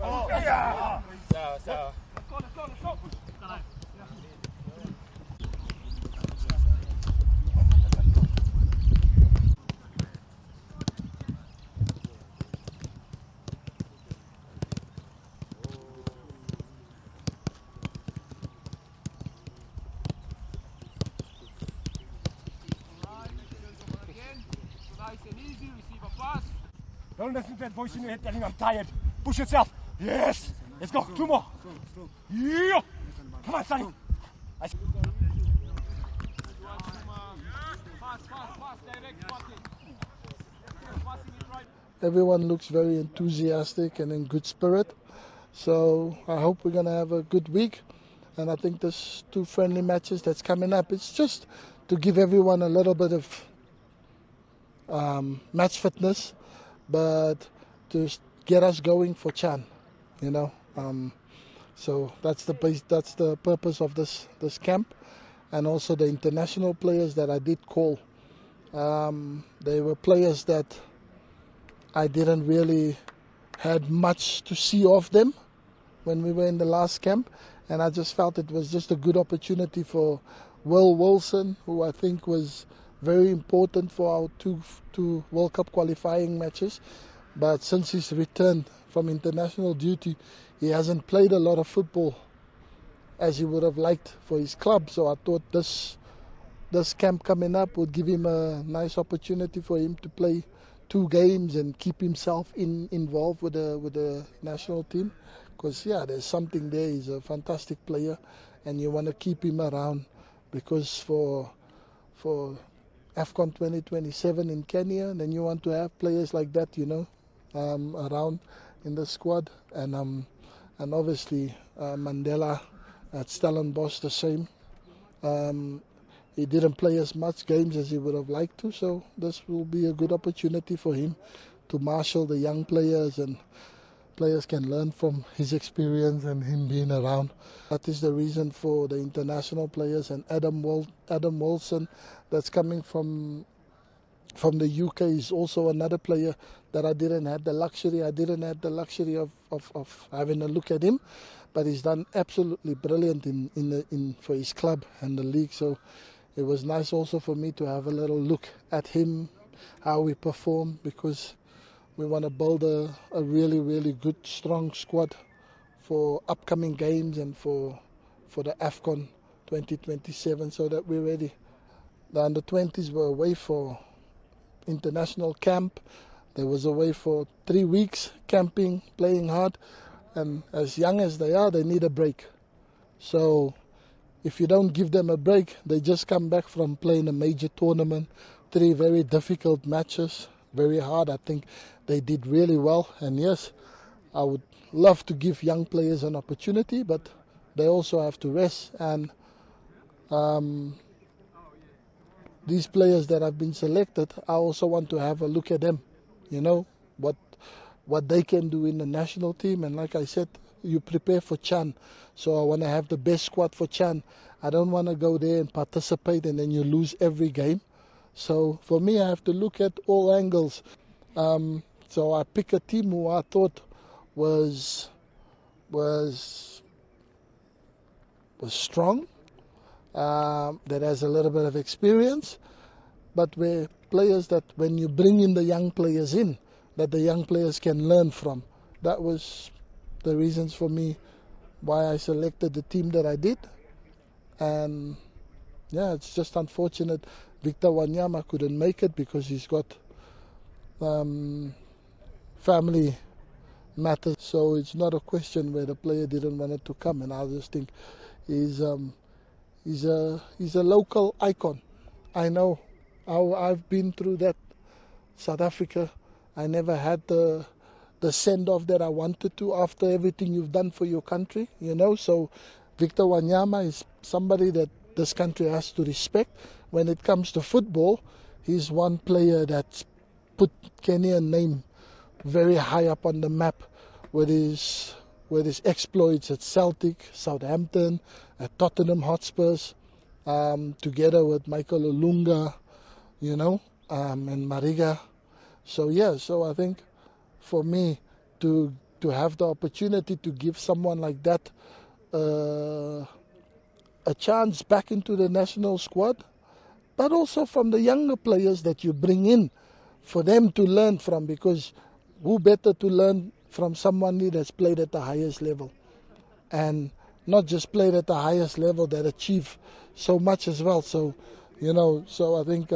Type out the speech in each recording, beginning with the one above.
Sawa. Don't listen to that voice in your head telling you I'm tired. Push yourself. Yes. Let's go. 2 more. Yeah. Come on, Sonny. Everyone looks very enthusiastic and in good spirit. So I hope we're going to have a good week. And I think there's 2 friendly matches that's coming up. It's just to give everyone a little bit of match fitness, but to get us going for Chan, you know. So that's the purpose of this camp, and also the international players that I did call. They were players that I didn't really had much to see of them when we were in the last camp, and I just felt it was just a good opportunity for Will Wilson, who I think was very important for our two World Cup qualifying matches. But since he's returned from international duty, he hasn't played a lot of football as he would have liked for his club. So I thought this camp coming up would give him a nice opportunity for him to play 2 games and keep himself involved with the national team. Because, yeah, there's something there. He's a fantastic player, and you want to keep him around, because for AFCON 2027 in Kenya, then you want to have players like that, you know, around in the squad. And obviously Mandela at Stellenbosch the same. He didn't play as much games as he would have liked to, so this will be a good opportunity for him to marshal the young players, and players can learn from his experience and him being around. That is the reason for the international players, and Adam Wilson that's coming from the UK is also another player that I didn't have the luxury of having a look at him, but he's done absolutely brilliant in for his club and the league. So it was nice also for me to have a little look at him, how he performed, because we want to build a really, really good, strong squad for upcoming games and for the AFCON 2027, so that we're ready. The under-20s were away for international camp. They was away for 3 weeks camping, playing hard, and as young as they are, they need a break. So if you don't give them a break, they just come back from playing a major tournament, 3 very difficult matches, very hard. I think they did really well, and yes, I would love to give young players an opportunity, but they also have to rest. And these players that have been selected, I also want to have a look at them, you know, what they can do in the national team. And like I said, you prepare for Chan, so I want to have the best squad for Chan. I don't want to go there and participate and then you lose every game. So for me, I have to look at all angles. So I pick a team who I thought was strong, that has a little bit of experience, but where players that when you bring in the young players in, that the young players can learn from. That was the reasons for me why I selected the team that I did. And yeah, it's just unfortunate Victor Wanyama couldn't make it because he's got family matters. So it's not a question where the player didn't want it to come. And I just think he's a local icon. I know how I've been through that. South Africa, I never had the send-off that I wanted to after everything you've done for your country, you know. So Victor Wanyama is somebody that this country has to respect. When it comes to football, he's one player that's put Kenyan name very high up on the map with his exploits at Celtic, Southampton, at Tottenham Hotspurs, together with Michael Olunga, you know, and Mariga. So yeah, so I think for me to to have the opportunity to give someone like that a chance back into the national squad, but also from the younger players that you bring in for them to learn from, because who better to learn from someone that's played at the highest level, and not just played at the highest level, that achieve so much as well. So, so I think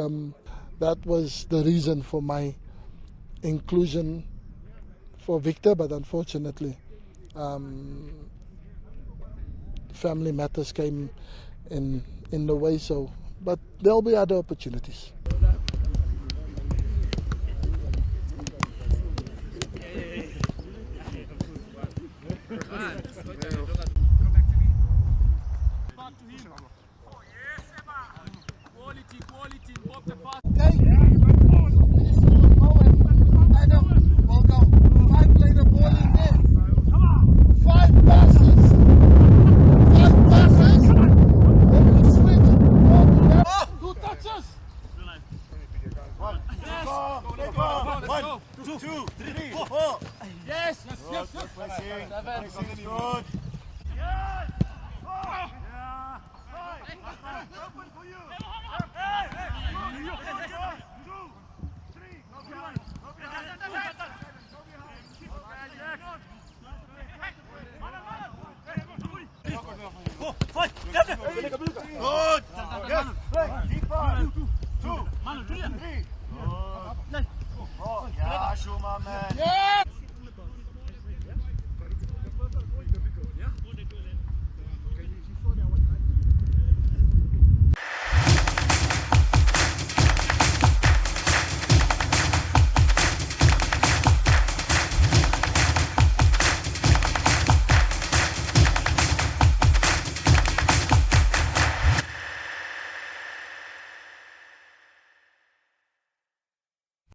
that was the reason for my inclusion for Victor, but unfortunately family matters came in the way. So, but there'll be other opportunities. Good. Yes. Keep on. 2, 3.